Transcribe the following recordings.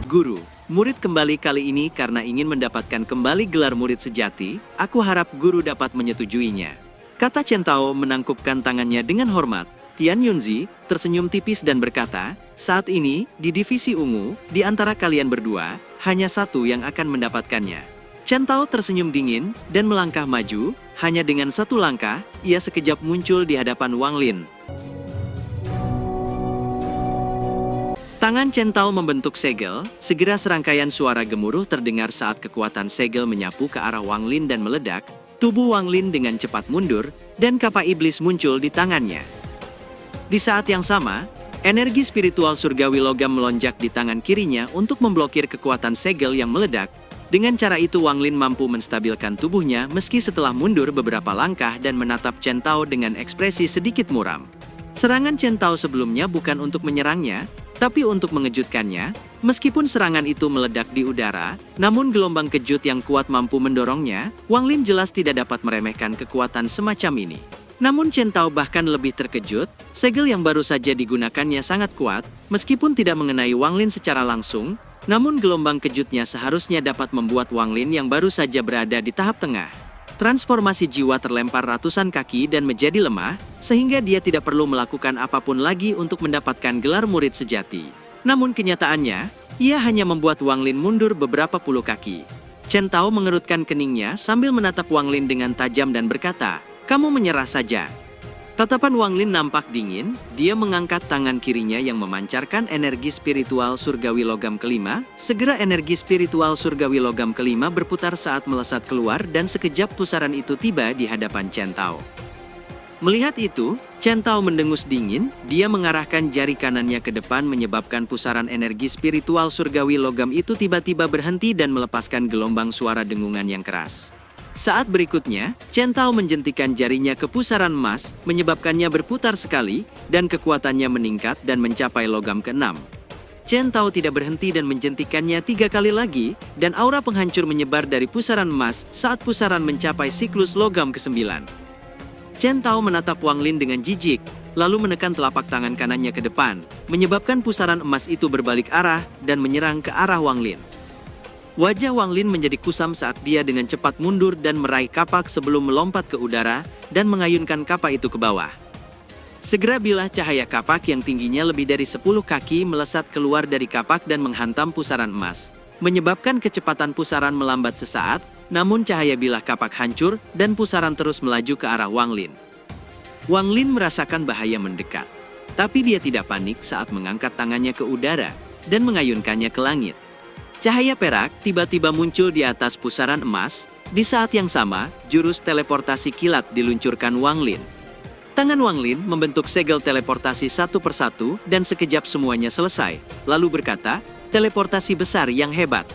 Guru, murid kembali kali ini karena ingin mendapatkan kembali gelar murid sejati, aku harap guru dapat menyetujuinya. Kata Chen Tao menangkupkan tangannya dengan hormat. Tian Yunzi tersenyum tipis dan berkata, saat ini, di divisi ungu, di antara kalian berdua, hanya satu yang akan mendapatkannya. Chen Tao tersenyum dingin dan melangkah maju, hanya dengan satu langkah, ia sekejap muncul di hadapan Wang Lin. Tangan Chen Tao membentuk segel, segera serangkaian suara gemuruh terdengar saat kekuatan segel menyapu ke arah Wang Lin dan meledak, tubuh Wang Lin dengan cepat mundur, dan kapak iblis muncul di tangannya. Di saat yang sama, energi spiritual surgawi logam melonjak di tangan kirinya untuk memblokir kekuatan segel yang meledak. Dengan cara itu Wang Lin mampu menstabilkan tubuhnya meski setelah mundur beberapa langkah dan menatap Chen Tao dengan ekspresi sedikit muram. Serangan Chen Tao sebelumnya bukan untuk menyerangnya, tapi untuk mengejutkannya. Meskipun serangan itu meledak di udara, namun gelombang kejut yang kuat mampu mendorongnya. Wang Lin jelas tidak dapat meremehkan kekuatan semacam ini. Namun Chen Tao bahkan lebih terkejut, segel yang baru saja digunakannya sangat kuat, meskipun tidak mengenai Wang Lin secara langsung, namun gelombang kejutnya seharusnya dapat membuat Wang Lin yang baru saja berada di tahap tengah transformasi jiwa terlempar ratusan kaki dan menjadi lemah, sehingga dia tidak perlu melakukan apapun lagi untuk mendapatkan gelar murid sejati. Namun kenyataannya, ia hanya membuat Wang Lin mundur beberapa puluh kaki. Chen Tao mengerutkan keningnya sambil menatap Wang Lin dengan tajam dan berkata, "Kamu menyerah saja." Tatapan Wang Lin nampak dingin, dia mengangkat tangan kirinya yang memancarkan energi spiritual surgawi logam kelima. Segera energi spiritual surgawi logam kelima berputar saat melesat keluar dan sekejap pusaran itu tiba di hadapan Chen Tao. Melihat itu, Chen Tao mendengus dingin, dia mengarahkan jari kanannya ke depan menyebabkan pusaran energi spiritual surgawi logam itu tiba-tiba berhenti dan melepaskan gelombang suara dengungan yang keras. Saat berikutnya, Chen Tao menjentikan jarinya ke pusaran emas, menyebabkannya berputar sekali, dan kekuatannya meningkat dan mencapai logam ke-6. Chen Tao tidak berhenti dan menjentikannya 3 kali lagi, dan aura penghancur menyebar dari pusaran emas saat pusaran mencapai siklus logam ke-9. Chen Tao menatap Wang Lin dengan jijik, lalu menekan telapak tangan kanannya ke depan, menyebabkan pusaran emas itu berbalik arah dan menyerang ke arah Wang Lin. Wajah Wang Lin menjadi kusam saat dia dengan cepat mundur dan meraih kapak sebelum melompat ke udara dan mengayunkan kapak itu ke bawah. Segera bilah cahaya kapak yang tingginya lebih dari 10 kaki melesat keluar dari kapak dan menghantam pusaran emas, menyebabkan kecepatan pusaran melambat sesaat, namun cahaya bilah kapak hancur dan pusaran terus melaju ke arah Wang Lin. Wang Lin merasakan bahaya mendekat, tapi dia tidak panik saat mengangkat tangannya ke udara dan mengayunkannya ke langit. Cahaya perak tiba-tiba muncul di atas pusaran emas. Di saat yang sama, jurus teleportasi kilat diluncurkan Wang Lin. Tangan Wang Lin membentuk segel teleportasi satu persatu dan sekejap semuanya selesai, lalu berkata, "Teleportasi besar yang hebat."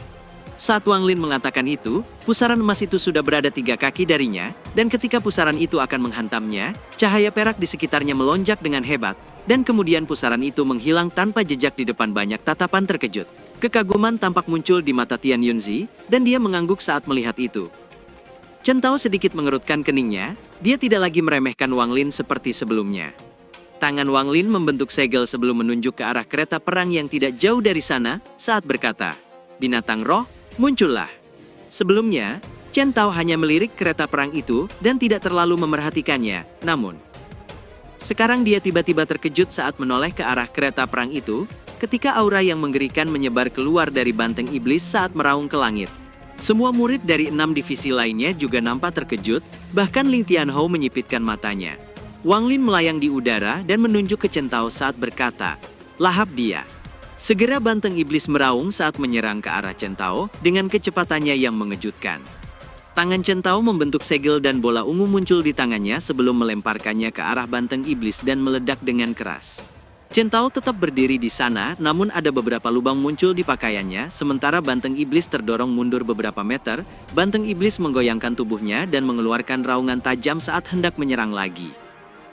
Saat Wang Lin mengatakan itu, pusaran emas itu sudah berada 3 kaki darinya, dan ketika pusaran itu akan menghantamnya, cahaya perak di sekitarnya melonjak dengan hebat, dan kemudian pusaran itu menghilang tanpa jejak di depan banyak tatapan terkejut. Kekaguman tampak muncul di mata Tian Yunzi, dan dia mengangguk saat melihat itu. Chen Tao sedikit mengerutkan keningnya, dia tidak lagi meremehkan Wang Lin seperti sebelumnya. Tangan Wang Lin membentuk segel sebelum menunjuk ke arah kereta perang yang tidak jauh dari sana, saat berkata, "Binatang roh, muncullah." Sebelumnya, Chen Tao hanya melirik kereta perang itu dan tidak terlalu memerhatikannya, namun sekarang dia tiba-tiba terkejut saat menoleh ke arah kereta perang itu, ketika aura yang mengerikan menyebar keluar dari banteng iblis saat meraung ke langit. Semua murid dari 6 divisi lainnya juga nampak terkejut, bahkan Ling Tianhou menyipitkan matanya. Wang Lin melayang di udara dan menunjuk ke Chen Tao saat berkata, "Lahap dia." Segera banteng iblis meraung saat menyerang ke arah Chen Tao dengan kecepatannya yang mengejutkan. Tangan Chen Tao membentuk segel dan bola ungu muncul di tangannya sebelum melemparkannya ke arah banteng iblis dan meledak dengan keras. Chen Tao tetap berdiri di sana, namun ada beberapa lubang muncul di pakaiannya, sementara banteng iblis terdorong mundur beberapa meter. Banteng iblis menggoyangkan tubuhnya dan mengeluarkan raungan tajam saat hendak menyerang lagi.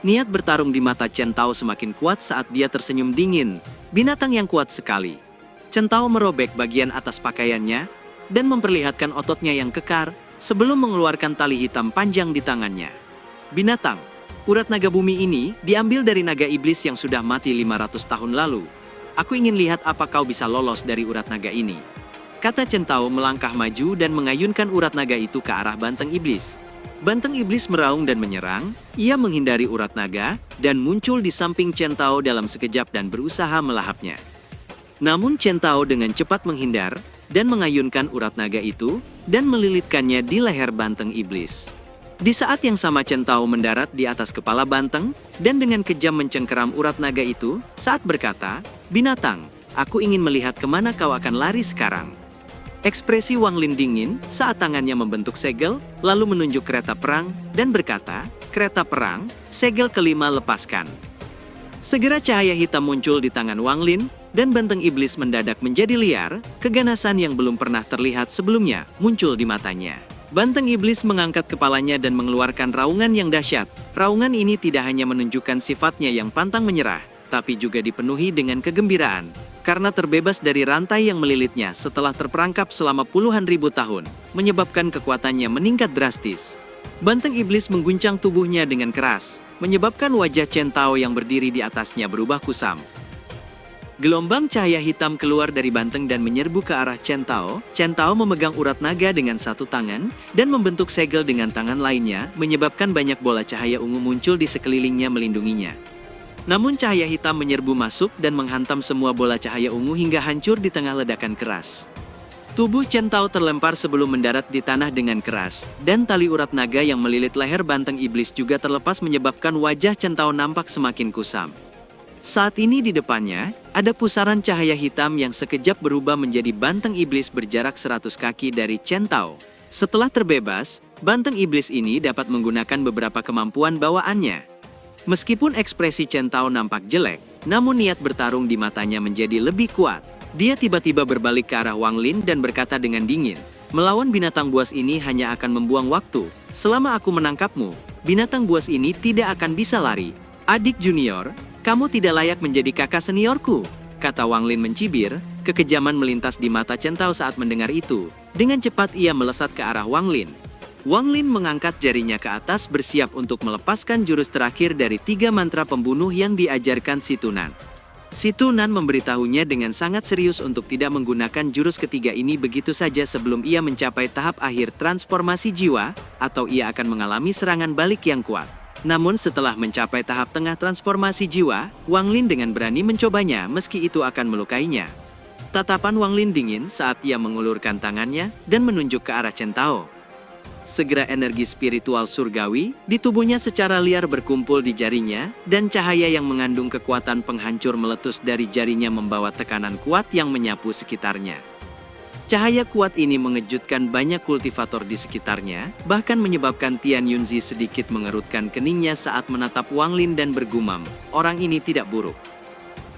Niat bertarung di mata Chen Tao semakin kuat saat dia tersenyum dingin. Binatang yang kuat sekali. Chen Tao merobek bagian atas pakaiannya dan memperlihatkan ototnya yang kekar sebelum mengeluarkan tali hitam panjang di tangannya. Binatang. Urat naga bumi ini diambil dari naga iblis yang sudah mati 500 tahun lalu. Aku ingin lihat apa kau bisa lolos dari urat naga ini. Kata Chen Tao melangkah maju dan mengayunkan urat naga itu ke arah banteng iblis. Banteng iblis meraung dan menyerang, ia menghindari urat naga, dan muncul di samping Chen Tao dalam sekejap dan berusaha melahapnya. Namun Chen Tao dengan cepat menghindar, dan mengayunkan urat naga itu, dan melilitkannya di leher banteng iblis. Di saat yang sama Chen Tao mendarat di atas kepala banteng, dan dengan kejam mencengkeram urat naga itu, saat berkata, "Binatang, aku ingin melihat kemana kau akan lari sekarang." Ekspresi Wang Lin dingin saat tangannya membentuk segel, lalu menunjuk kereta perang, dan berkata, "Kereta perang, segel kelima lepaskan." Segera cahaya hitam muncul di tangan Wang Lin, dan banteng iblis mendadak menjadi liar, keganasan yang belum pernah terlihat sebelumnya muncul di matanya. Banteng iblis mengangkat kepalanya dan mengeluarkan raungan yang dahsyat. Raungan ini tidak hanya menunjukkan sifatnya yang pantang menyerah, tapi juga dipenuhi dengan kegembiraan. Karena terbebas dari rantai yang melilitnya setelah terperangkap selama puluhan ribu tahun, menyebabkan kekuatannya meningkat drastis. Banteng iblis mengguncang tubuhnya dengan keras, menyebabkan wajah Chen Tao yang berdiri di atasnya berubah kusam. Gelombang cahaya hitam keluar dari banteng dan menyerbu ke arah Chen Tao. Chen Tao memegang urat naga dengan satu tangan, dan membentuk segel dengan tangan lainnya, menyebabkan banyak bola cahaya ungu muncul di sekelilingnya melindunginya. Namun cahaya hitam menyerbu masuk dan menghantam semua bola cahaya ungu hingga hancur di tengah ledakan keras. Tubuh Chen Tao terlempar sebelum mendarat di tanah dengan keras, dan tali urat naga yang melilit leher banteng iblis juga terlepas menyebabkan wajah Chen Tao nampak semakin kusam. Saat ini di depannya, ada pusaran cahaya hitam yang sekejap berubah menjadi banteng iblis berjarak 100 kaki dari Chen Tao. Setelah terbebas, banteng iblis ini dapat menggunakan beberapa kemampuan bawaannya. Meskipun ekspresi Chen Tao nampak jelek, namun niat bertarung di matanya menjadi lebih kuat. Dia tiba-tiba berbalik ke arah Wang Lin dan berkata dengan dingin, "Melawan binatang buas ini hanya akan membuang waktu. Selama aku menangkapmu, binatang buas ini tidak akan bisa lari. Adik junior, kamu tidak layak menjadi kakak seniorku," kata Wang Lin mencibir. Kekejaman melintas di mata Chen Tao saat mendengar itu. Dengan cepat ia melesat ke arah Wang Lin. Wang Lin mengangkat jarinya ke atas bersiap untuk melepaskan jurus terakhir dari 3 mantra pembunuh yang diajarkan Si Tunan. Si Tunan memberitahunya dengan sangat serius untuk tidak menggunakan jurus ketiga ini begitu saja sebelum ia mencapai tahap akhir transformasi jiwa, atau ia akan mengalami serangan balik yang kuat. Namun setelah mencapai tahap tengah transformasi jiwa, Wang Lin dengan berani mencobanya meski itu akan melukainya. Tatapan Wang Lin dingin saat ia mengulurkan tangannya dan menunjuk ke arah Chen Tao. Segera energi spiritual surgawi di tubuhnya secara liar berkumpul di jarinya, dan cahaya yang mengandung kekuatan penghancur meletus dari jarinya membawa tekanan kuat yang menyapu sekitarnya. Cahaya kuat ini mengejutkan banyak kultivator di sekitarnya, bahkan menyebabkan Tian Yunzi sedikit mengerutkan keningnya saat menatap Wang Lin dan bergumam, "Orang ini tidak buruk."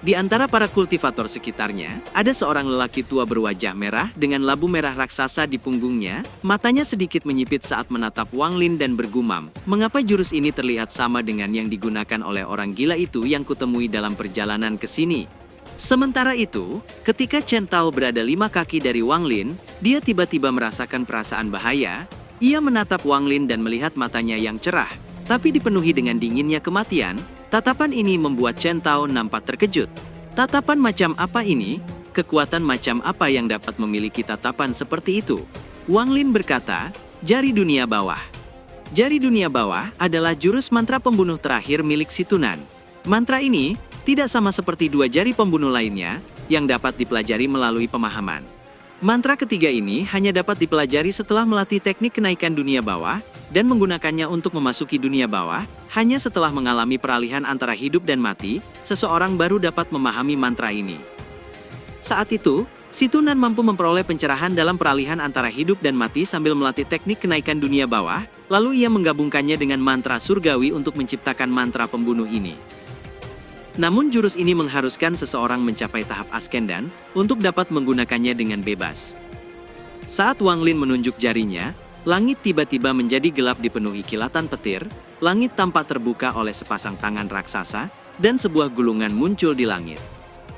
Di antara para kultivator sekitarnya, ada seorang lelaki tua berwajah merah dengan labu merah raksasa di punggungnya, matanya sedikit menyipit saat menatap Wang Lin dan bergumam, "Mengapa jurus ini terlihat sama dengan yang digunakan oleh orang gila itu yang kutemui dalam perjalanan ke sini?" Sementara itu, ketika Chen Tao berada 5 kaki dari Wang Lin, dia tiba-tiba merasakan perasaan bahaya. Ia menatap Wang Lin dan melihat matanya yang cerah, tapi dipenuhi dengan dinginnya kematian. Tatapan ini membuat Chen Tao nampak terkejut. Tatapan macam apa ini? Kekuatan macam apa yang dapat memiliki tatapan seperti itu? Wang Lin berkata, "Jari dunia bawah." Jari dunia bawah adalah jurus mantra pembunuh terakhir milik Si Tunan. Mantra ini tidak sama seperti 2 jari pembunuh lainnya yang dapat dipelajari melalui pemahaman. Mantra ketiga ini hanya dapat dipelajari setelah melatih teknik kenaikan dunia bawah dan menggunakannya untuk memasuki dunia bawah. Hanya setelah mengalami peralihan antara hidup dan mati, seseorang baru dapat memahami mantra ini. Saat itu, Si Tunan mampu memperoleh pencerahan dalam peralihan antara hidup dan mati sambil melatih teknik kenaikan dunia bawah, lalu ia menggabungkannya dengan mantra surgawi untuk menciptakan mantra pembunuh ini. Namun jurus ini mengharuskan seseorang mencapai tahap ascendan untuk dapat menggunakannya dengan bebas. Saat Wang Lin menunjuk jarinya, langit tiba-tiba menjadi gelap dipenuhi kilatan petir, langit tampak terbuka oleh sepasang tangan raksasa, dan sebuah gulungan muncul di langit.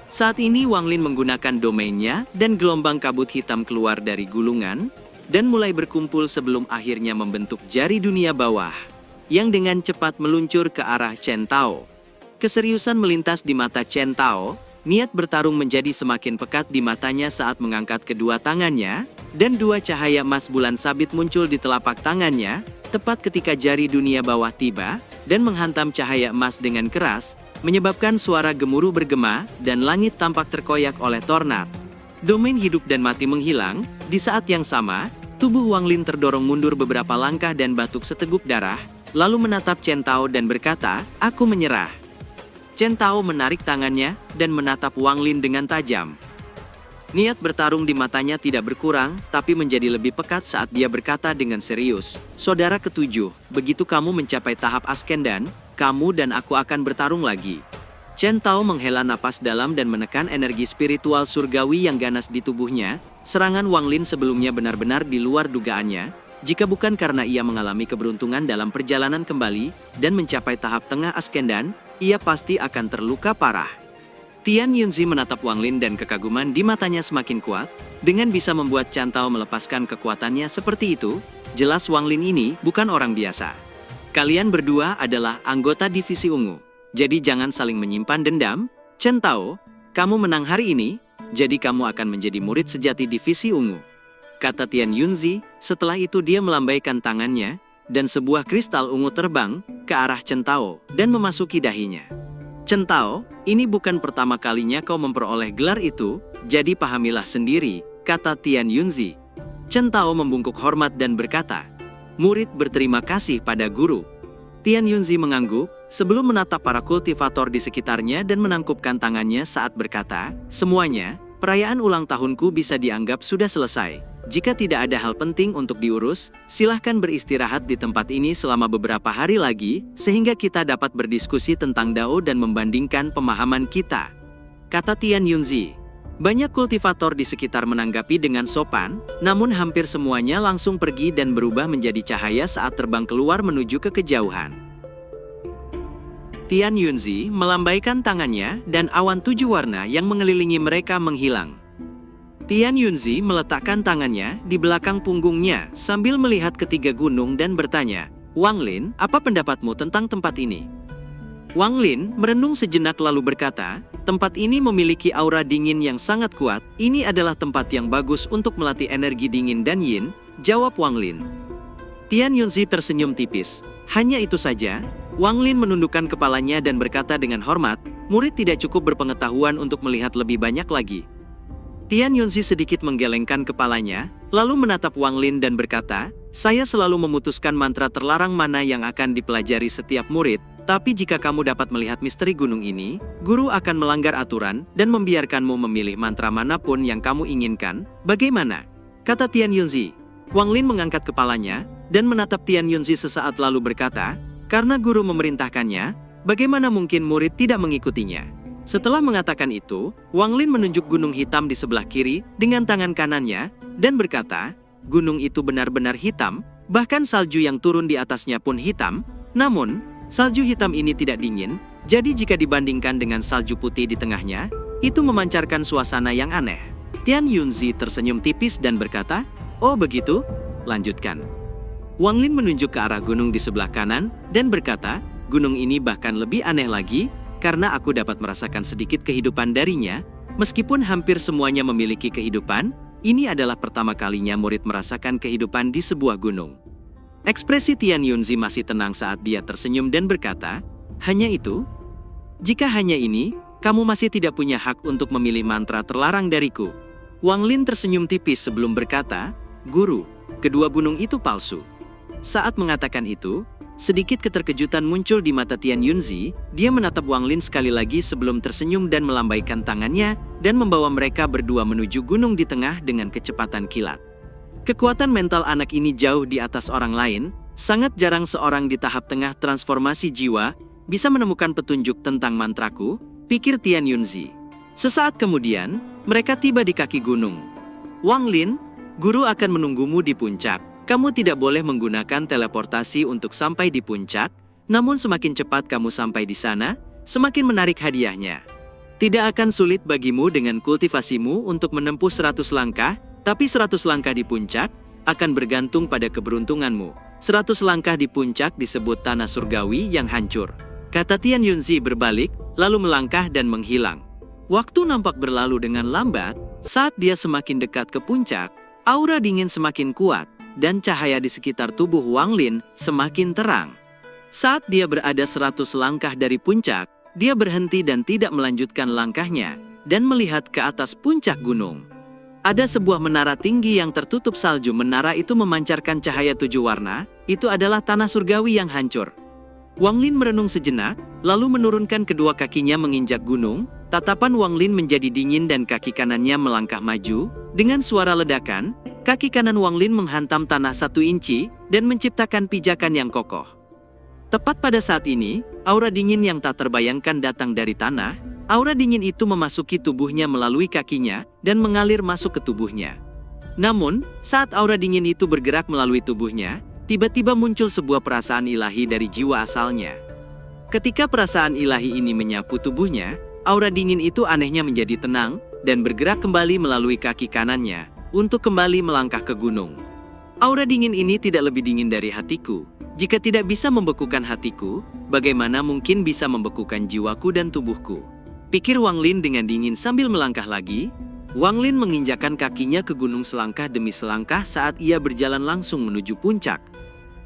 Saat ini Wang Lin menggunakan domainnya dan gelombang kabut hitam keluar dari gulungan, dan mulai berkumpul sebelum akhirnya membentuk jari dunia bawah, yang dengan cepat meluncur ke arah Chen Tao. Keseriusan melintas di mata Chen Tao, niat bertarung menjadi semakin pekat di matanya saat mengangkat kedua tangannya, dan dua cahaya emas bulan sabit muncul di telapak tangannya, tepat ketika jari dunia bawah tiba, dan menghantam cahaya emas dengan keras, menyebabkan suara gemuruh bergema, dan langit tampak terkoyak oleh tornado. Domain hidup dan mati menghilang, di saat yang sama, tubuh Wang Lin terdorong mundur beberapa langkah dan batuk seteguk darah, lalu menatap Chen Tao dan berkata, "Aku menyerah." Chen Tao menarik tangannya, dan menatap Wang Lin dengan tajam. Niat bertarung di matanya tidak berkurang, tapi menjadi lebih pekat saat dia berkata dengan serius, "Saudara ketujuh, begitu kamu mencapai tahap Ascendan, kamu dan aku akan bertarung lagi." Chen Tao menghela napas dalam dan menekan energi spiritual surgawi yang ganas di tubuhnya. Serangan Wang Lin sebelumnya benar-benar di luar dugaannya, jika bukan karena ia mengalami keberuntungan dalam perjalanan kembali, dan mencapai tahap tengah Ascendan, ia pasti akan terluka parah. Tian Yunzi menatap Wang Lin dan kekaguman di matanya semakin kuat, dengan bisa membuat Chen Tao melepaskan kekuatannya seperti itu, jelas Wang Lin ini bukan orang biasa. Kalian berdua adalah anggota divisi ungu, jadi jangan saling menyimpan dendam. Chen Tao, kamu menang hari ini, jadi kamu akan menjadi murid sejati divisi ungu, kata Tian Yunzi. Setelah itu dia melambaikan tangannya, dan sebuah kristal ungu terbang ke arah Chen Tao dan memasuki dahinya. Chen Tao, ini bukan pertama kalinya kau memperoleh gelar itu, jadi pahamilah sendiri, kata Tian Yunzi. Chen Tao membungkuk hormat dan berkata, "Murid berterima kasih pada guru." Tian Yunzi mengangguk, sebelum menatap para kultivator di sekitarnya dan menangkupkan tangannya saat berkata, "Semuanya, perayaan ulang tahunku bisa dianggap sudah selesai. Jika tidak ada hal penting untuk diurus, silahkan beristirahat di tempat ini selama beberapa hari lagi, sehingga kita dapat berdiskusi tentang Dao dan membandingkan pemahaman kita," kata Tian Yunzi. Banyak kultivator di sekitar menanggapi dengan sopan, namun hampir semuanya langsung pergi dan berubah menjadi cahaya saat terbang keluar menuju ke kejauhan. Tian Yunzi melambaikan tangannya dan awan 7 warna yang mengelilingi mereka menghilang. Tian Yunzi meletakkan tangannya di belakang punggungnya sambil melihat ketiga gunung dan bertanya, "Wang Lin, apa pendapatmu tentang tempat ini?" Wang Lin merenung sejenak lalu berkata, "Tempat ini memiliki aura dingin yang sangat kuat. Ini adalah tempat yang bagus untuk melatih energi dingin dan yin," jawab Wang Lin. Tian Yunzi tersenyum tipis. Hanya itu saja. Wang Lin menundukkan kepalanya dan berkata dengan hormat, "Murid tidak cukup berpengetahuan untuk melihat lebih banyak lagi." Tian Yunzi sedikit menggelengkan kepalanya, lalu menatap Wang Lin dan berkata, "Saya selalu memutuskan mantra terlarang mana yang akan dipelajari setiap murid, tapi jika kamu dapat melihat misteri gunung ini, guru akan melanggar aturan dan membiarkanmu memilih mantra manapun yang kamu inginkan. Bagaimana?" kata Tian Yunzi. Wang Lin mengangkat kepalanya dan menatap Tian Yunzi sesaat lalu berkata, "Karena guru memerintahkannya, bagaimana mungkin murid tidak mengikutinya?" Setelah mengatakan itu, Wang Lin menunjuk gunung hitam di sebelah kiri dengan tangan kanannya, dan berkata, "Gunung itu benar-benar hitam, bahkan salju yang turun di atasnya pun hitam. Namun, salju hitam ini tidak dingin, jadi jika dibandingkan dengan salju putih di tengahnya, itu memancarkan suasana yang aneh." Tian Yunzi tersenyum tipis dan berkata, "Oh begitu? Lanjutkan." Wang Lin menunjuk ke arah gunung di sebelah kanan, dan berkata, "Gunung ini bahkan lebih aneh lagi, karena aku dapat merasakan sedikit kehidupan darinya. Meskipun hampir semuanya memiliki kehidupan, ini adalah pertama kalinya murid merasakan kehidupan di sebuah gunung." Ekspresi Tian Yunzi masih tenang saat dia tersenyum dan berkata, "Hanya itu? Jika hanya ini, kamu masih tidak punya hak untuk memilih mantra terlarang dariku." Wang Lin tersenyum tipis sebelum berkata, "Guru, kedua gunung itu palsu." Saat mengatakan itu, sedikit keterkejutan muncul di mata Tian Yunzi. Dia menatap Wang Lin sekali lagi sebelum tersenyum dan melambaikan tangannya, dan membawa mereka berdua menuju gunung di tengah dengan kecepatan kilat. Kekuatan mental anak ini jauh di atas orang lain. Sangat jarang seorang di tahap tengah transformasi jiwa bisa menemukan petunjuk tentang mantraku, pikir Tian Yunzi. Sesaat kemudian, mereka tiba di kaki gunung. "Wang Lin, guru akan menunggumu di puncak. Kamu tidak boleh menggunakan teleportasi untuk sampai di puncak, namun semakin cepat kamu sampai di sana, semakin menarik hadiahnya. Tidak akan sulit bagimu dengan kultivasimu untuk menempuh 100 langkah, tapi 100 langkah di puncak akan bergantung pada keberuntunganmu. 100 langkah di puncak disebut tanah surgawi yang hancur," kata Tian Yunzi berbalik, lalu melangkah dan menghilang. Waktu nampak berlalu dengan lambat, saat dia semakin dekat ke puncak, aura dingin semakin kuat, dan cahaya di sekitar tubuh Wang Lin semakin terang. Saat dia berada 100 langkah dari puncak, dia berhenti dan tidak melanjutkan langkahnya, dan melihat ke atas puncak gunung. Ada sebuah menara tinggi yang tertutup salju. Menara itu memancarkan cahaya 7 warna, itu adalah tanah surgawi yang hancur. Wang Lin merenung sejenak, lalu menurunkan kedua kakinya menginjak gunung. Tatapan Wang Lin menjadi dingin dan kaki kanannya melangkah maju. Dengan suara ledakan, kaki kanan Wang Lin menghantam tanah 1 inci, dan menciptakan pijakan yang kokoh. Tepat pada saat ini, aura dingin yang tak terbayangkan datang dari tanah. Aura dingin itu memasuki tubuhnya melalui kakinya, dan mengalir masuk ke tubuhnya. Namun, saat aura dingin itu bergerak melalui tubuhnya, tiba-tiba muncul sebuah perasaan ilahi dari jiwa asalnya. Ketika perasaan ilahi ini menyapu tubuhnya, aura dingin itu anehnya menjadi tenang, dan bergerak kembali melalui kaki kanannya, untuk kembali melangkah ke gunung. Aura dingin ini tidak lebih dingin dari hatiku. Jika tidak bisa membekukan hatiku, bagaimana mungkin bisa membekukan jiwaku dan tubuhku? Pikir Wang Lin dengan dingin sambil melangkah lagi. Wang Lin menginjakkan kakinya ke gunung selangkah demi selangkah saat ia berjalan langsung menuju puncak.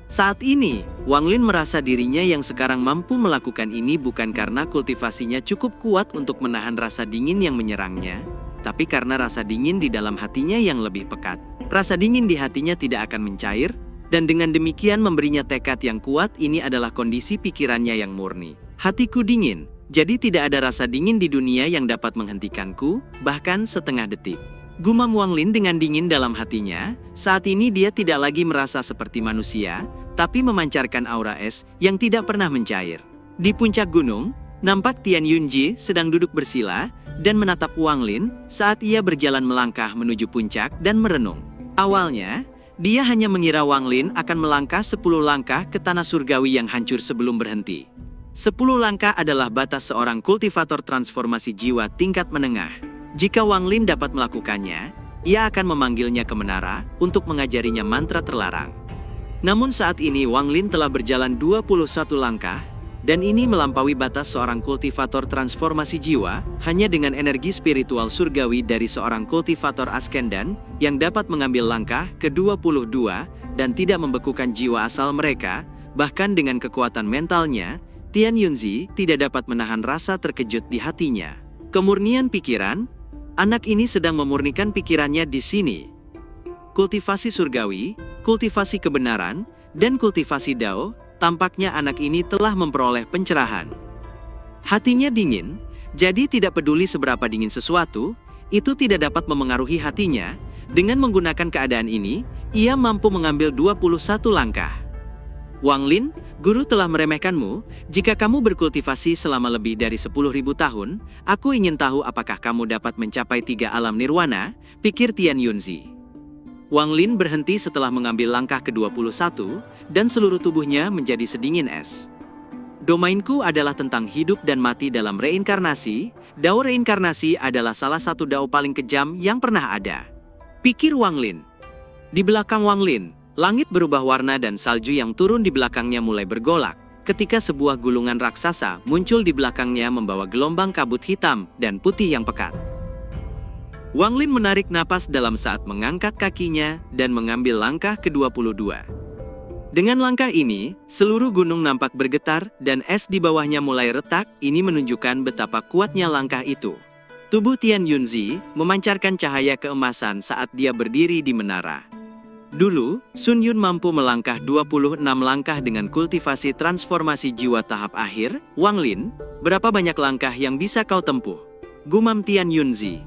Saat ini, Wang Lin merasa dirinya yang sekarang mampu melakukan ini bukan karena kultivasinya cukup kuat untuk menahan rasa dingin yang menyerangnya, tapi karena rasa dingin di dalam hatinya yang lebih pekat. Rasa dingin di hatinya tidak akan mencair, dan dengan demikian memberinya tekad yang kuat. Ini adalah kondisi pikirannya yang murni. Hatiku dingin. Jadi tidak ada rasa dingin di dunia yang dapat menghentikanku, bahkan setengah detik. Gumam Wang Lin dengan dingin dalam hatinya. Saat ini dia tidak lagi merasa seperti manusia, tapi memancarkan aura es yang tidak pernah mencair. Di puncak gunung, nampak Tian Yunji sedang duduk bersila, dan menatap Wang Lin saat ia berjalan melangkah menuju puncak dan merenung. Awalnya, dia hanya mengira Wang Lin akan melangkah 10 langkah ke tanah surgawi yang hancur sebelum berhenti. 10 langkah adalah batas seorang kultivator transformasi jiwa tingkat menengah. Jika Wang Lin dapat melakukannya, ia akan memanggilnya ke menara untuk mengajarinya mantra terlarang. Namun saat ini Wang Lin telah berjalan 21 langkah, dan ini melampaui batas seorang kultivator transformasi jiwa, hanya dengan energi spiritual surgawi dari seorang kultivator Ascendan, yang dapat mengambil langkah ke-22, dan tidak membekukan jiwa asal mereka. Bahkan dengan kekuatan mentalnya, Tian Yunzi tidak dapat menahan rasa terkejut di hatinya. Kemurnian pikiran, anak ini sedang memurnikan pikirannya di sini. Kultivasi surgawi, kultivasi kebenaran, dan kultivasi Dao, tampaknya anak ini telah memperoleh pencerahan. Hatinya dingin, jadi tidak peduli seberapa dingin sesuatu, itu tidak dapat memengaruhi hatinya. Dengan menggunakan keadaan ini, ia mampu mengambil 21 langkah. Wang Lin, guru telah meremehkanmu. Jika kamu berkultivasi selama lebih dari 10.000 tahun, aku ingin tahu apakah kamu dapat mencapai 3 alam nirwana, pikir Tian Yunzi. Wang Lin berhenti setelah mengambil langkah ke-21, dan seluruh tubuhnya menjadi sedingin es. Domainku adalah tentang hidup dan mati dalam reinkarnasi. Dao reinkarnasi adalah salah satu dao paling kejam yang pernah ada, pikir Wang Lin. Di belakang Wang Lin, langit berubah warna dan salju yang turun di belakangnya mulai bergolak, ketika sebuah gulungan raksasa muncul di belakangnya membawa gelombang kabut hitam dan putih yang pekat. Wang Lin menarik napas dalam saat mengangkat kakinya dan mengambil langkah ke-22. Dengan langkah ini, seluruh gunung nampak bergetar dan es di bawahnya mulai retak. Ini menunjukkan betapa kuatnya langkah itu. Tubuh Tian Yunzi memancarkan cahaya keemasan saat dia berdiri di menara. Dulu, Sun Yun mampu melangkah 26 langkah dengan kultivasi transformasi jiwa tahap akhir. Wang Lin, berapa banyak langkah yang bisa kau tempuh? Gumam Tian Yunzi.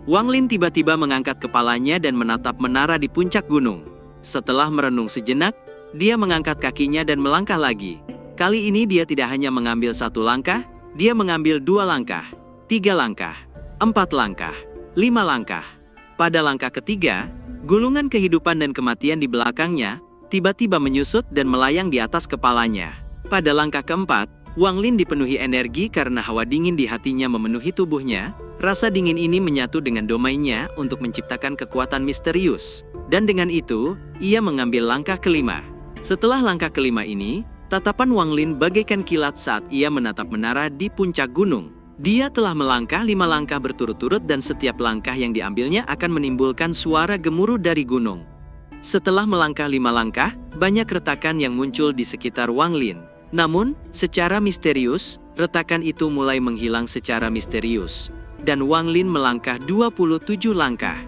Wang Lin tiba-tiba mengangkat kepalanya dan menatap menara di puncak gunung. Setelah merenung sejenak, dia mengangkat kakinya dan melangkah lagi. Kali ini dia tidak hanya mengambil 1 langkah, dia mengambil 2 langkah, 3 langkah, 4 langkah, 5 langkah. Pada langkah ketiga, gulungan kehidupan dan kematian di belakangnya tiba-tiba menyusut dan melayang di atas kepalanya. Pada langkah keempat, Wang Lin dipenuhi energi karena hawa dingin di hatinya memenuhi tubuhnya. Rasa dingin ini menyatu dengan domainnya untuk menciptakan kekuatan misterius. Dan dengan itu, ia mengambil langkah kelima. Setelah langkah kelima ini, tatapan Wang Lin bagaikan kilat saat ia menatap menara di puncak gunung. Dia telah melangkah 5 langkah berturut-turut dan setiap langkah yang diambilnya akan menimbulkan suara gemuruh dari gunung. Setelah melangkah 5 langkah, banyak retakan yang muncul di sekitar Wang Lin. Namun, secara misterius, retakan itu mulai menghilang secara misterius. Dan Wang Lin melangkah 27 langkah.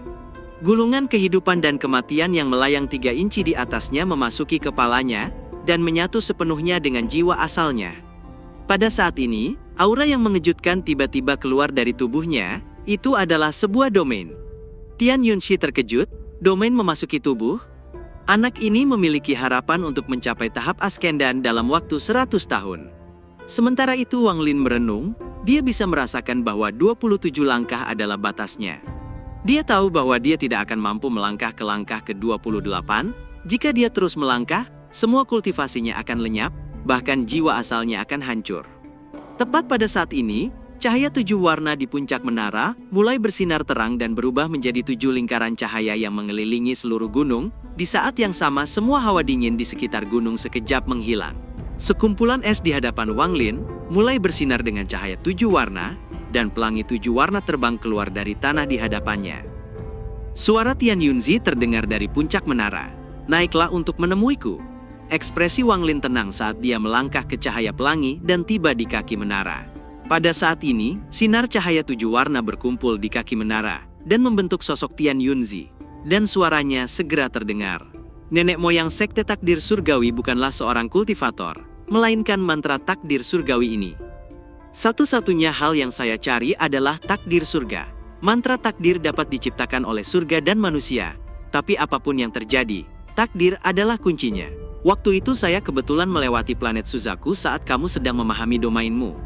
Gulungan kehidupan dan kematian yang melayang 3 inci di atasnya memasuki kepalanya, dan menyatu sepenuhnya dengan jiwa asalnya. Pada saat ini, aura yang mengejutkan tiba-tiba keluar dari tubuhnya, itu adalah sebuah domain. Tian Yunxi terkejut, domain memasuki tubuh. Anak ini memiliki harapan untuk mencapai tahap Ascendan dalam waktu 100 tahun. Sementara itu Wang Lin merenung, dia bisa merasakan bahwa 27 langkah adalah batasnya. Dia tahu bahwa dia tidak akan mampu melangkah ke langkah ke-28, jika dia terus melangkah, semua kultivasinya akan lenyap, bahkan jiwa asalnya akan hancur. Tepat pada saat ini, cahaya 7 warna di puncak menara mulai bersinar terang dan berubah menjadi 7 lingkaran cahaya yang mengelilingi seluruh gunung. Di saat yang sama semua hawa dingin di sekitar gunung sekejap menghilang. Sekumpulan es di hadapan Wang Lin mulai bersinar dengan cahaya 7 warna, dan pelangi 7 warna terbang keluar dari tanah di hadapannya. Suara Tian Yunzi terdengar dari puncak menara. "Naiklah untuk menemuiku." Ekspresi Wang Lin tenang saat dia melangkah ke cahaya pelangi dan tiba di kaki menara. Pada saat ini, sinar cahaya 7 warna berkumpul di kaki menara dan membentuk sosok Tian Yunzi. Dan suaranya segera terdengar. Nenek moyang sekte takdir surgawi bukanlah seorang kultivator, melainkan mantra takdir surgawi ini. Satu-satunya hal yang saya cari adalah takdir surga. Mantra takdir dapat diciptakan oleh surga dan manusia, tapi apapun yang terjadi, takdir adalah kuncinya. Waktu itu saya kebetulan melewati planet Suzaku saat kamu sedang memahami domainmu.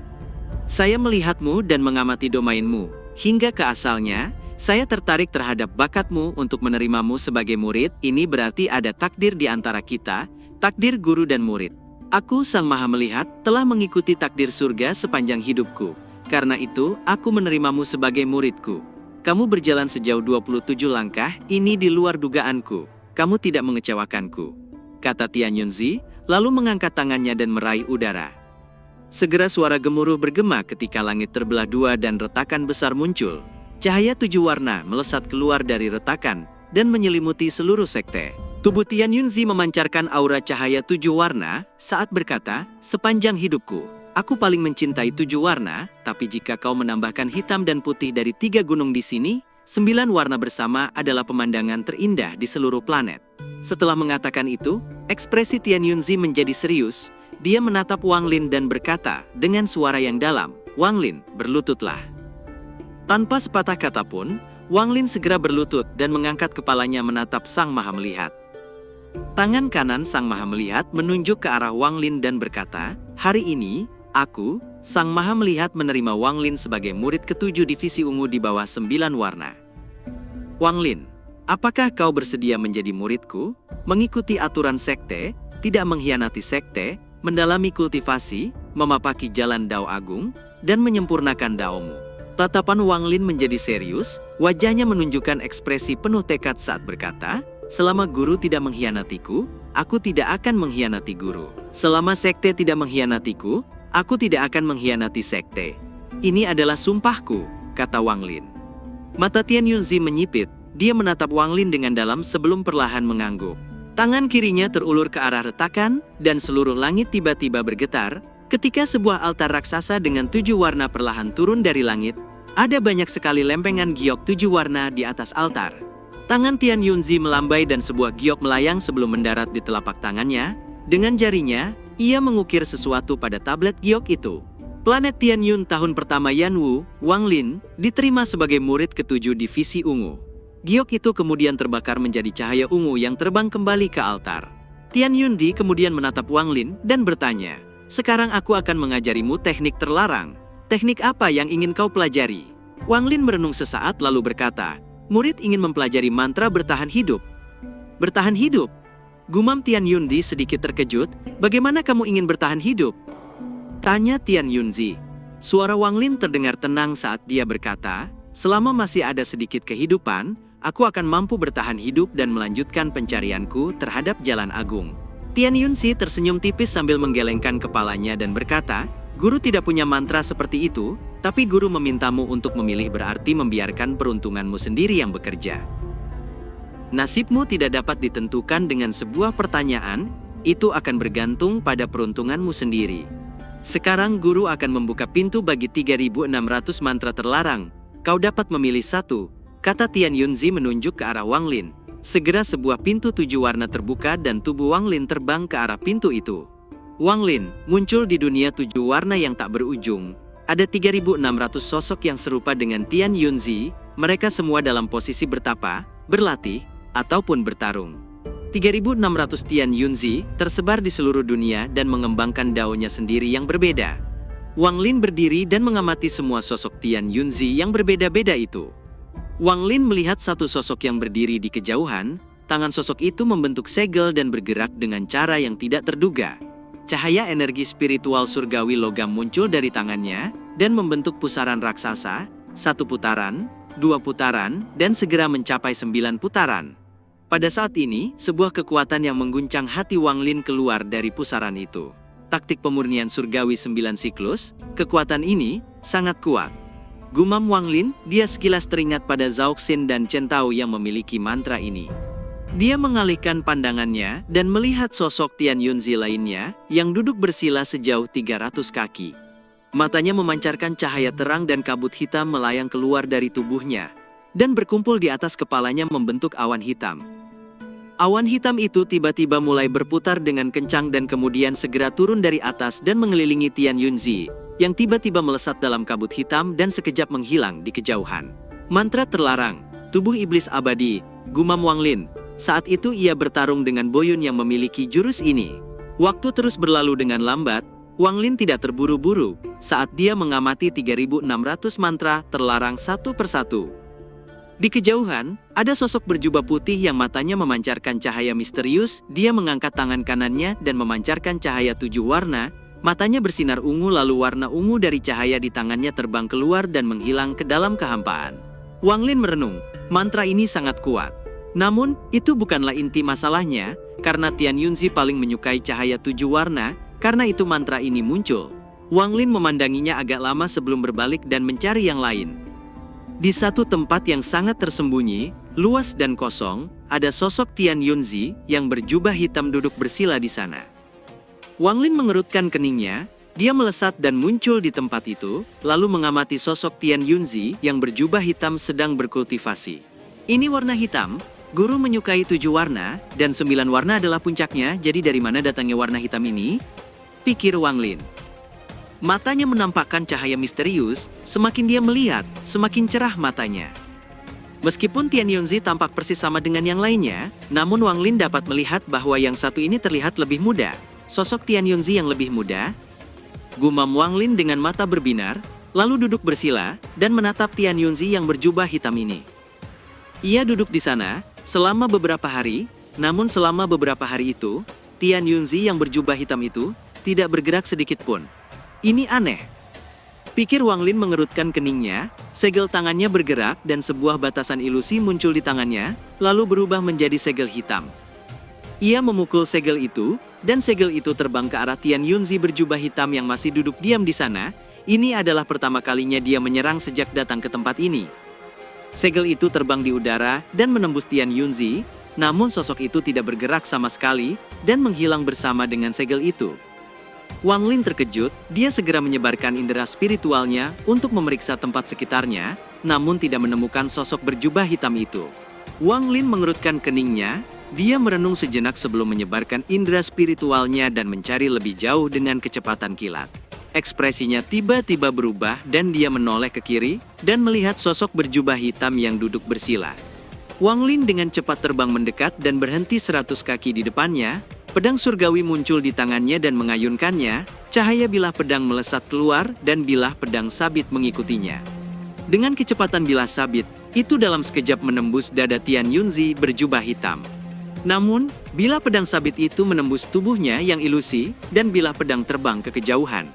Saya melihatmu dan mengamati domainmu. Hingga ke asalnya, saya tertarik terhadap bakatmu untuk menerimamu sebagai murid. Ini berarti ada takdir di antara kita, takdir guru dan murid. Aku Sang Maha Melihat telah mengikuti takdir surga sepanjang hidupku. Karena itu, aku menerimamu sebagai muridku. Kamu berjalan sejauh 27 langkah, ini di luar dugaanku. Kamu tidak mengecewakanku, kata Tian Yunzi, lalu mengangkat tangannya dan meraih udara. Segera suara gemuruh bergema ketika langit terbelah dua dan retakan besar muncul. Cahaya 7 warna melesat keluar dari retakan dan menyelimuti seluruh sekte. Tubuh Tian Yunzi memancarkan aura cahaya 7 warna saat berkata, "Sepanjang hidupku, aku paling mencintai 7 warna, tapi jika kau menambahkan hitam dan putih dari 3 gunung di sini, 9 warna bersama adalah pemandangan terindah di seluruh planet." Setelah mengatakan itu, ekspresi Tian Yunzi menjadi serius. Dia menatap Wang Lin dan berkata dengan suara yang dalam, "Wang Lin, berlututlah." Tanpa sepatah kata pun, Wang Lin segera berlutut dan mengangkat kepalanya menatap Sang Maha Melihat. Tangan kanan Sang Maha Melihat menunjuk ke arah Wang Lin dan berkata, "Hari ini, aku, Sang Maha Melihat menerima Wang Lin sebagai murid ke-7 divisi ungu di bawah 9 warna. Wang Lin, apakah kau bersedia menjadi muridku, mengikuti aturan sekte, tidak mengkhianati sekte, mendalami kultivasi, memapaki jalan Dao Agung, dan menyempurnakan Daomu?" Tatapan Wang Lin menjadi serius, wajahnya menunjukkan ekspresi penuh tekad saat berkata, "Selama guru tidak mengkhianatiku, aku tidak akan mengkhianati guru. Selama sekte tidak mengkhianatiku, aku tidak akan mengkhianati sekte. Ini adalah sumpahku," kata Wang Lin. Mata Tian Yunzi menyipit, dia menatap Wang Lin dengan dalam sebelum perlahan mengangguk. Tangan kirinya terulur ke arah retakan, dan seluruh langit tiba-tiba bergetar. Ketika sebuah altar raksasa dengan 7 warna perlahan turun dari langit, ada banyak sekali lempengan giok 7 warna di atas altar. Tangan Tian Yunzi melambai dan sebuah giok melayang sebelum mendarat di telapak tangannya. Dengan jarinya, ia mengukir sesuatu pada tablet giok itu. Planet Tian Yun tahun pertama Yanwu, Wang Lin, diterima sebagai murid ke-7 divisi ungu. Giok itu kemudian terbakar menjadi cahaya ungu yang terbang kembali ke altar. Tian Yundi kemudian menatap Wang Lin dan bertanya, "Sekarang aku akan mengajarimu teknik terlarang. Teknik apa yang ingin kau pelajari?" Wang Lin merenung sesaat lalu berkata, "Murid ingin mempelajari mantra bertahan hidup." "Bertahan hidup?" Gumam Tian Yundi sedikit terkejut, "Bagaimana kamu ingin bertahan hidup?" tanya Tian Yunzi. Suara Wang Lin terdengar tenang saat dia berkata, "Selama masih ada sedikit kehidupan, aku akan mampu bertahan hidup dan melanjutkan pencarianku terhadap jalan agung." Tian Yunzi tersenyum tipis sambil menggelengkan kepalanya dan berkata, "Guru tidak punya mantra seperti itu, Tapi guru memintamu untuk memilih berarti membiarkan peruntunganmu sendiri yang bekerja. Nasibmu tidak dapat ditentukan dengan sebuah pertanyaan, itu akan bergantung pada peruntunganmu sendiri. Sekarang guru akan membuka pintu bagi 3.600 mantra terlarang. Kau dapat memilih satu, kata Tian Yunzi menunjuk ke arah Wang Lin. Segera sebuah pintu 7 warna terbuka dan tubuh Wang Lin terbang ke arah pintu itu. Wang Lin muncul di dunia 7 warna yang tak berujung. Ada 3.600 sosok yang serupa dengan Tian Yunzi, mereka semua dalam posisi bertapa, berlatih, ataupun bertarung. 3.600 Tian Yunzi tersebar di seluruh dunia dan mengembangkan daunnya sendiri yang berbeda. Wang Lin berdiri dan mengamati semua sosok Tian Yunzi yang berbeda-beda itu. Wang Lin melihat satu sosok yang berdiri di kejauhan, tangan sosok itu membentuk segel dan bergerak dengan cara yang tidak terduga. Cahaya energi spiritual surgawi logam muncul dari tangannya dan membentuk pusaran raksasa, 1 putaran, 2 putaran, dan segera mencapai 9 putaran. Pada saat ini, sebuah kekuatan yang mengguncang hati Wang Lin keluar dari pusaran itu. Taktik pemurnian surgawi 9 siklus, kekuatan ini sangat kuat. Gumam Wang Lin, dia sekilas teringat pada Zhao Xin dan Chen Tao yang memiliki mantra ini. Dia mengalihkan pandangannya dan melihat sosok Tian Yunzi lainnya yang duduk bersila sejauh 300 kaki. Matanya memancarkan cahaya terang dan kabut hitam melayang keluar dari tubuhnya dan berkumpul di atas kepalanya membentuk awan hitam. Awan hitam itu tiba-tiba mulai berputar dengan kencang dan kemudian segera turun dari atas dan mengelilingi Tian Yunzi, yang tiba-tiba melesat dalam kabut hitam dan sekejap menghilang di kejauhan. Mantra terlarang, tubuh iblis abadi, gumam Wang Lin. Saat itu ia bertarung dengan Boyun yang memiliki jurus ini. Waktu terus berlalu dengan lambat, Wang Lin tidak terburu-buru saat dia mengamati 3.600 mantra terlarang satu persatu. Di kejauhan, ada sosok berjubah putih yang matanya memancarkan cahaya misterius. Dia mengangkat tangan kanannya dan memancarkan cahaya 7 warna. Matanya bersinar ungu lalu warna ungu dari cahaya di tangannya terbang keluar dan menghilang ke dalam kehampaan. Wang Lin merenung, mantra ini sangat kuat. Namun, itu bukanlah inti masalahnya, karena Tian Yunzi paling menyukai cahaya 7 warna, karena itu mantra ini muncul. Wang Lin memandanginya agak lama sebelum berbalik dan mencari yang lain. Di satu tempat yang sangat tersembunyi, luas dan kosong, ada sosok Tian Yunzi yang berjubah hitam duduk bersila di sana. Wang Lin mengerutkan keningnya, dia melesat dan muncul di tempat itu, lalu mengamati sosok Tian Yunzi yang berjubah hitam sedang berkultivasi. Ini warna hitam, guru menyukai 7 warna, dan 9 warna adalah puncaknya, jadi dari mana datangnya warna hitam ini? Pikir Wang Lin. Matanya menampakkan cahaya misterius, semakin dia melihat, semakin cerah matanya. Meskipun Tian Yunzi tampak persis sama dengan yang lainnya, namun Wang Lin dapat melihat bahwa yang satu ini terlihat lebih muda. Sosok Tian Yunzi yang lebih muda, gumam Wang Lin dengan mata berbinar, lalu duduk bersila, dan menatap Tian Yunzi yang berjubah hitam ini. Ia duduk di sana, selama beberapa hari, namun selama beberapa hari itu, Tian Yunzi yang berjubah hitam itu, tidak bergerak sedikit pun. Ini aneh. Pikir Wang Lin mengerutkan keningnya, segel tangannya bergerak dan sebuah batasan ilusi muncul di tangannya, lalu berubah menjadi segel hitam. Ia memukul segel itu, dan segel itu terbang ke arah Tian Yunzi berjubah hitam yang masih duduk diam di sana. Ini adalah pertama kalinya dia menyerang sejak datang ke tempat ini. Segel itu terbang di udara dan menembus Tian Yunzi, namun sosok itu tidak bergerak sama sekali, dan menghilang bersama dengan segel itu. Wang Lin terkejut, dia segera menyebarkan indera spiritualnya untuk memeriksa tempat sekitarnya, namun tidak menemukan sosok berjubah hitam itu. Wang Lin mengerutkan keningnya, dia merenung sejenak sebelum menyebarkan indera spiritualnya dan mencari lebih jauh dengan kecepatan kilat. Ekspresinya tiba-tiba berubah dan dia menoleh ke kiri, dan melihat sosok berjubah hitam yang duduk bersila. Wang Lin dengan cepat terbang mendekat dan berhenti 100 kaki di depannya. Pedang surgawi muncul di tangannya dan mengayunkannya, cahaya bilah pedang melesat keluar dan bilah pedang sabit mengikutinya. Dengan kecepatan bilah sabit, itu dalam sekejap menembus dada Tian Yunzi berjubah hitam. Namun, bilah pedang sabit itu menembus tubuhnya yang ilusi, dan bilah pedang terbang ke kejauhan.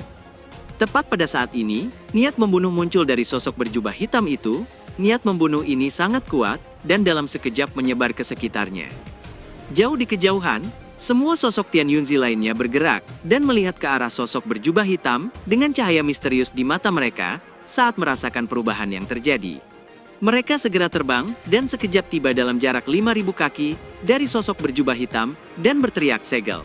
Tepat pada saat ini, niat membunuh muncul dari sosok berjubah hitam itu. Niat membunuh ini sangat kuat, dan dalam sekejap menyebar ke sekitarnya. Jauh di kejauhan, semua sosok Tian Yunzi lainnya bergerak, dan melihat ke arah sosok berjubah hitam, dengan cahaya misterius di mata mereka. saat merasakan perubahan yang terjadi. Mereka segera terbang dan sekejap tiba dalam jarak 5.000 kaki dari sosok berjubah hitam dan berteriak segel.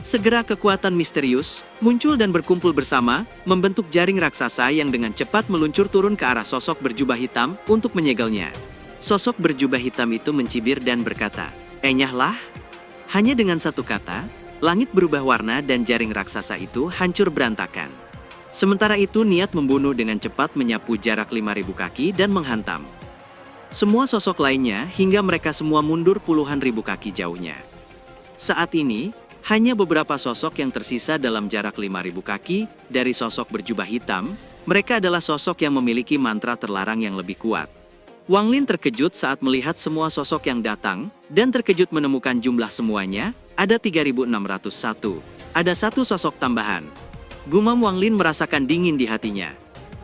Segera kekuatan misterius muncul dan berkumpul bersama, membentuk jaring raksasa yang dengan cepat meluncur turun ke arah sosok berjubah hitam untuk menyegelnya. Sosok berjubah hitam itu mencibir dan berkata, "Enyahlah." Hanya dengan satu kata, langit berubah warna dan jaring raksasa itu hancur berantakan. Sementara itu niat membunuh dengan cepat menyapu jarak 5.000 kaki dan menghantam semua sosok lainnya hingga mereka semua mundur puluhan ribu kaki jauhnya. Saat ini, hanya beberapa sosok yang tersisa dalam jarak 5.000 kaki dari sosok berjubah hitam. Mereka adalah sosok yang memiliki mantra terlarang yang lebih kuat. Wang Lin terkejut saat melihat semua sosok yang datang, dan terkejut menemukan jumlah semuanya, ada 3.601. Ada satu sosok tambahan. Gumam Wang Lin merasakan dingin di hatinya.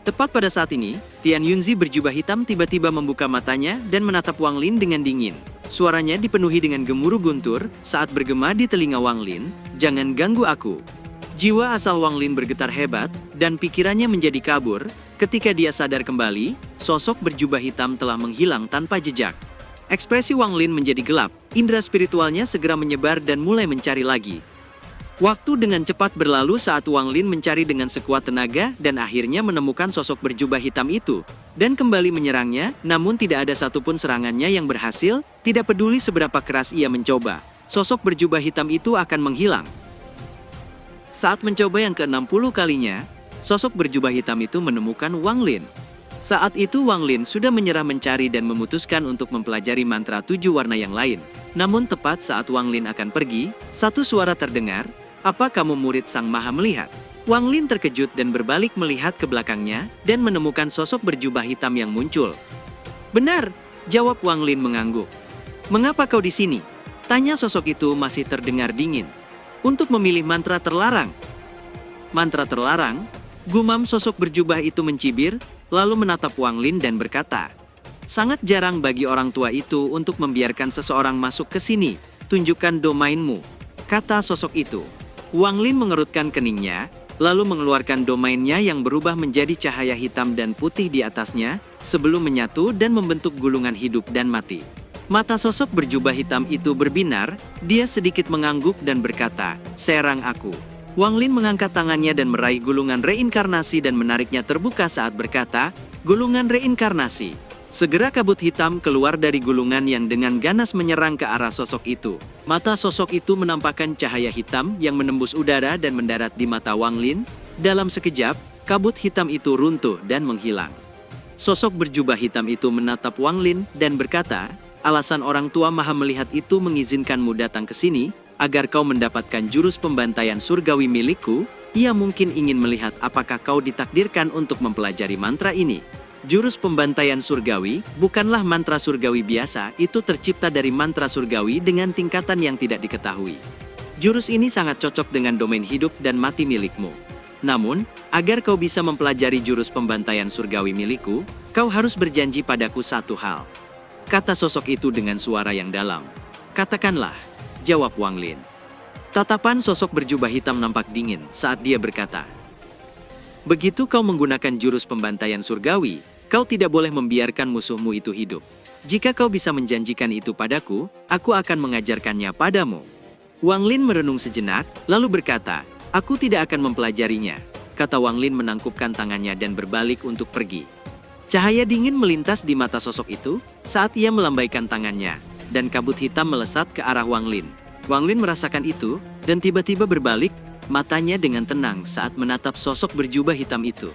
Tepat pada saat ini, Tian Yunzi berjubah hitam tiba-tiba membuka matanya dan menatap Wang Lin dengan dingin. Suaranya dipenuhi dengan gemuruh guntur saat bergema di telinga Wang Lin, "Jangan ganggu aku." Jiwa asal Wang Lin bergetar hebat, dan pikirannya menjadi kabur. Ketika dia sadar kembali, sosok berjubah hitam telah menghilang tanpa jejak. Ekspresi Wang Lin menjadi gelap, indera spiritualnya segera menyebar dan mulai mencari lagi. Waktu dengan cepat berlalu saat Wang Lin mencari dengan sekuat tenaga dan akhirnya menemukan sosok berjubah hitam itu, dan kembali menyerangnya, namun tidak ada satupun serangannya yang berhasil. Tidak peduli seberapa keras ia mencoba, sosok berjubah hitam itu akan menghilang. Saat mencoba yang ke-60 kalinya, sosok berjubah hitam itu menemukan Wang Lin. Saat itu Wang Lin sudah menyerah mencari dan memutuskan untuk mempelajari mantra 7 warna yang lain. Namun tepat saat Wang Lin akan pergi, satu suara terdengar, "Apa kamu murid Sang Maha Melihat?" Wang Lin terkejut dan berbalik melihat ke belakangnya dan menemukan sosok berjubah hitam yang muncul. "Benar," jawab Wang Lin mengangguk. "Mengapa kau di sini?" tanya sosok itu masih terdengar dingin. "Untuk memilih mantra terlarang." "Mantra terlarang?" gumam sosok berjubah itu mencibir, lalu menatap Wang Lin dan berkata, "Sangat jarang bagi orang tua itu untuk membiarkan seseorang masuk ke sini. Tunjukkan domainmu," kata sosok itu. Wang Lin mengerutkan keningnya, lalu mengeluarkan domainnya yang berubah menjadi cahaya hitam dan putih di atasnya, sebelum menyatu dan membentuk gulungan hidup dan mati. Mata sosok berjubah hitam itu berbinar, dia sedikit mengangguk dan berkata, "Serang aku." Wang Lin mengangkat tangannya dan meraih gulungan reinkarnasi dan menariknya terbuka saat berkata, "Gulungan reinkarnasi." Segera kabut hitam keluar dari gulungan yang dengan ganas menyerang ke arah sosok itu. Mata sosok itu menampakkan cahaya hitam yang menembus udara dan mendarat di mata Wang Lin. Dalam sekejap, kabut hitam itu runtuh dan menghilang. Sosok berjubah hitam itu menatap Wang Lin dan berkata, "Alasan orang tua Maha Melihat itu mengizinkanmu datang ke sini, agar kau mendapatkan jurus pembantaian surgawi milikku. Ia mungkin ingin melihat apakah kau ditakdirkan untuk mempelajari mantra ini." Jurus pembantaian surgawi bukanlah mantra surgawi biasa, itu tercipta dari mantra surgawi dengan tingkatan yang tidak diketahui. Jurus ini sangat cocok dengan domain hidup dan mati milikmu. Namun, agar kau bisa mempelajari jurus pembantaian surgawi milikku, kau harus berjanji padaku satu hal, kata sosok itu dengan suara yang dalam. "Katakanlah," jawab Wang Lin. Tatapan sosok berjubah hitam nampak dingin saat dia berkata, "Begitu kau menggunakan jurus pembantaian surgawi, kau tidak boleh membiarkan musuhmu itu hidup. Jika kau bisa menjanjikan itu padaku, aku akan mengajarkannya padamu." Wang Lin merenung sejenak, lalu berkata, "Aku tidak akan mempelajarinya," kata Wang Lin menangkupkan tangannya dan berbalik untuk pergi. Cahaya dingin melintas di mata sosok itu saat ia melambaikan tangannya, dan kabut hitam melesat ke arah Wang Lin. Wang Lin merasakan itu, dan tiba-tiba berbalik, matanya dengan tenang saat menatap sosok berjubah hitam itu.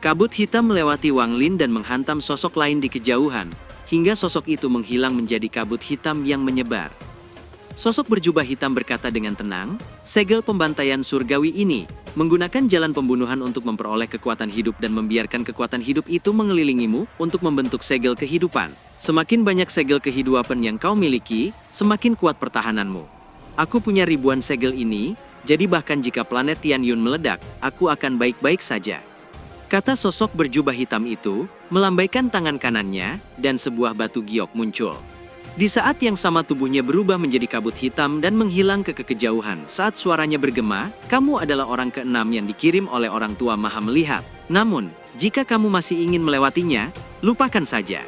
Kabut hitam melewati Wang Lin dan menghantam sosok lain di kejauhan, hingga sosok itu menghilang menjadi kabut hitam yang menyebar. Sosok berjubah hitam berkata dengan tenang, "Segel pembantaian surgawi ini menggunakan jalan pembunuhan untuk memperoleh kekuatan hidup dan membiarkan kekuatan hidup itu mengelilingimu untuk membentuk segel kehidupan. Semakin banyak segel kehidupan yang kau miliki, semakin kuat pertahananmu. Aku punya ribuan segel ini, jadi bahkan jika planet Tianyun meledak, aku akan baik-baik saja," kata sosok berjubah hitam itu, melambaikan tangan kanannya, dan sebuah batu giok muncul. Di saat yang sama tubuhnya berubah menjadi kabut hitam dan menghilang ke kejauhan. Saat suaranya bergema, kamu adalah orang keenam yang dikirim oleh orang tua maha melihat. Namun, jika kamu masih ingin melewatinya, lupakan saja.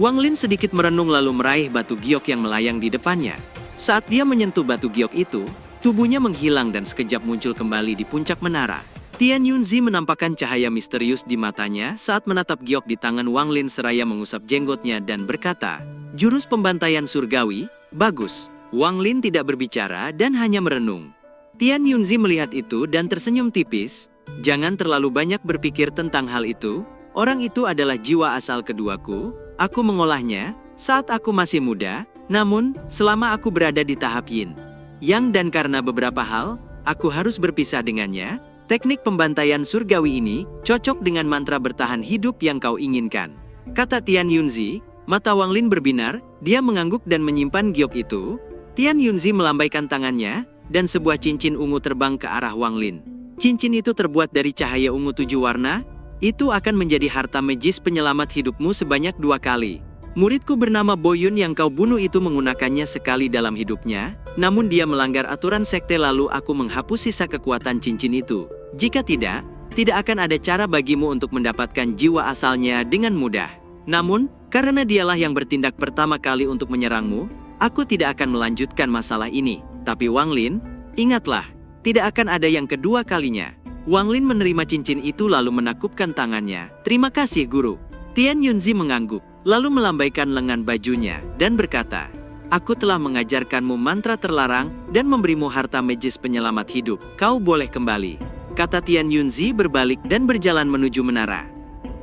Wang Lin sedikit merenung lalu meraih batu giok yang melayang di depannya. Saat dia menyentuh batu giok itu, tubuhnya menghilang dan sekejap muncul kembali di puncak menara. Tian Yunzi menampakkan cahaya misterius di matanya saat menatap giok di tangan Wang Lin seraya mengusap jenggotnya dan berkata, "Jurus pembantaian surgawi, bagus." Wang Lin tidak berbicara dan hanya merenung. Tian Yunzi melihat itu dan tersenyum tipis. "Jangan terlalu banyak berpikir tentang hal itu. Orang itu adalah jiwa asal keduaku. Aku mengolahnya saat aku masih muda, namun selama aku berada di tahap yin yang dan karena beberapa hal, aku harus berpisah dengannya. Teknik pembantaian surgawi ini cocok dengan mantra bertahan hidup yang kau inginkan," kata Tian Yunzi. Mata Wang Lin berbinar, dia mengangguk dan menyimpan giok itu. Tian Yunzi melambaikan tangannya, dan sebuah cincin ungu terbang ke arah Wang Lin. Cincin itu terbuat dari cahaya ungu 7 warna, itu akan menjadi harta magis penyelamat hidupmu sebanyak 2 kali. Muridku bernama Boyun yang kau bunuh itu menggunakannya sekali dalam hidupnya, namun dia melanggar aturan sekte lalu aku menghapus sisa kekuatan cincin itu. Jika tidak akan ada cara bagimu untuk mendapatkan jiwa asalnya dengan mudah. Namun, karena dialah yang bertindak pertama kali untuk menyerangmu, aku tidak akan melanjutkan masalah ini. Tapi Wang Lin, ingatlah, tidak akan ada yang kedua kalinya. Wang Lin menerima cincin itu lalu menakupkan tangannya. "Terima kasih guru." Tian Yunzi mengangguk, lalu melambaikan lengan bajunya, dan berkata, "Aku telah mengajarkanmu mantra terlarang dan memberimu harta magis penyelamat hidup. Kau boleh kembali," kata Tian Yunzi berbalik dan berjalan menuju menara.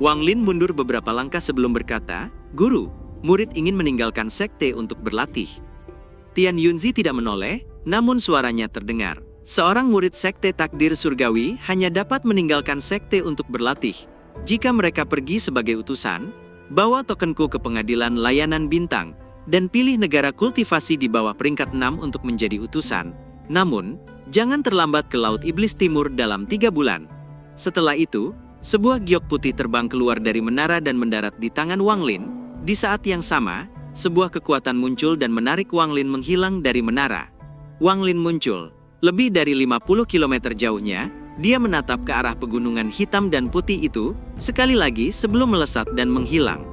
Wang Lin mundur beberapa langkah sebelum berkata, "Guru, murid ingin meninggalkan sekte untuk berlatih." Tian Yunzi tidak menoleh, namun suaranya terdengar. Seorang murid sekte takdir surgawi hanya dapat meninggalkan sekte untuk berlatih. Jika mereka pergi sebagai utusan, bawa tokenku ke pengadilan layanan bintang, dan pilih negara kultivasi di bawah peringkat 6 untuk menjadi utusan. Namun, jangan terlambat ke Laut Iblis Timur dalam 3 bulan. Setelah itu, sebuah giok putih terbang keluar dari menara dan mendarat di tangan Wang Lin. Di saat yang sama, sebuah kekuatan muncul dan menarik Wang Lin menghilang dari menara. Wang Lin muncul. Lebih dari 50 km jauhnya, dia menatap ke arah pegunungan hitam dan putih itu, sekali lagi sebelum melesat dan menghilang.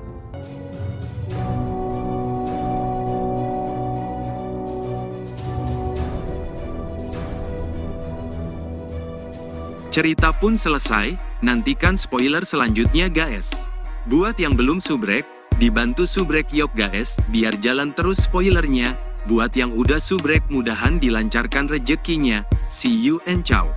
Cerita pun selesai, nantikan spoiler selanjutnya guys. Buat yang belum subrek, dibantu subrek yuk guys, biar jalan terus spoilernya. Buat yang udah subrek mudahan dilancarkan rezekinya. See you and ciao.